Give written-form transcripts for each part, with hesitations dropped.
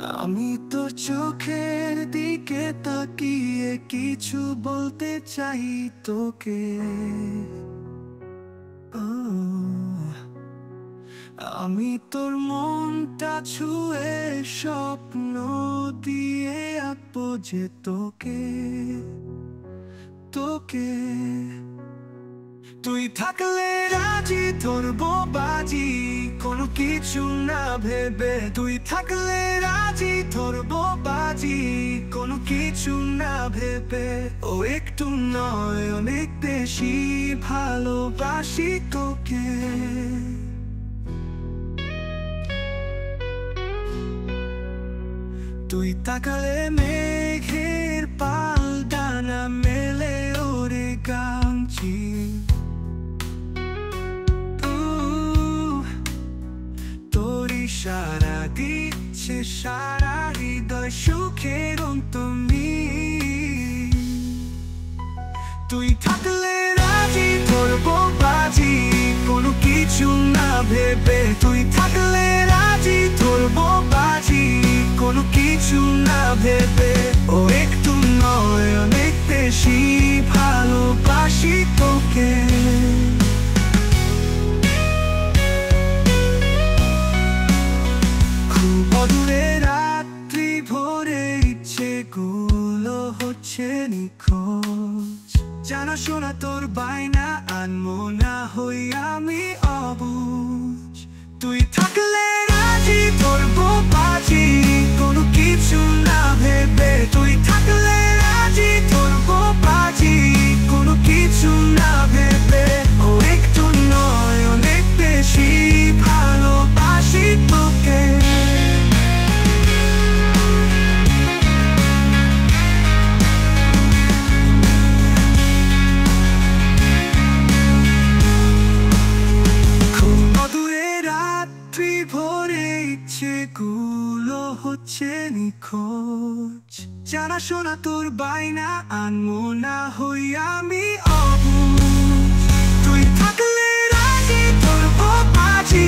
আমি তোর চোখের দিকে তাকিয়ে কিছু বলতে চাই তোকে। ও, আমি তোর মনটা ছুঁয়ে স্বপ্ন দিয়ে আঁকবো যে তোকে তোকে। তুই থাকলে রাজি ধরবো বাজি কোনো কিছু না ভেবে। তুই থাকলে রাজি ধরবো বাজি কোনো কিছু না ভেবে। ও একটু নয় অনেক বেশি ভালোবাসি তোকে। তুই তাকালে মেঘের পাল ডানা মেলে ওরে গামছি। তোর ইশারা দিচ্ছে সারা হৃদয় সুখের অন্তমি। তুই থাকলে রাজি ধরবো বাজি কোনো কিছু না ভেবে। তুই থাকলে রাজি ধরবো বাজি কোনো কিছু না ভেবে। ও একটু নয় অনেক বেশি ভালোবাসি তোকে। খুব অদূরে রাত্রি ভোরে ইচ্ছেগুলো হচ্ছে নিখোঁজ। জানাশোনা তোর বায়না আনমো না হই আমি অবুঝ। তুই থাকলে রাজি ধরবো বাজি কোনো কিছু না ভেবে। তুই থাকলে রাজি ধরবো বাজি কোনো কিছু না ভেবে। ও একটু নয় অনেক বেশি ভালোবাসি তোকে। ভোরে ইচ্ছেগুলো হচ্ছে নিখোঁজ। জানাশোনা তোর বায়না আনমো না হই আমি অবুঝ। তুই থাকলে রাজি ধরবো বাজি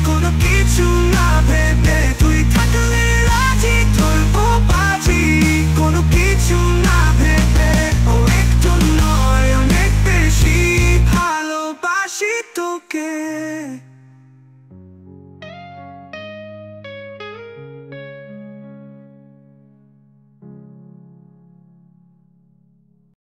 কোনো কিছু না ভেবে। তুই থাকলে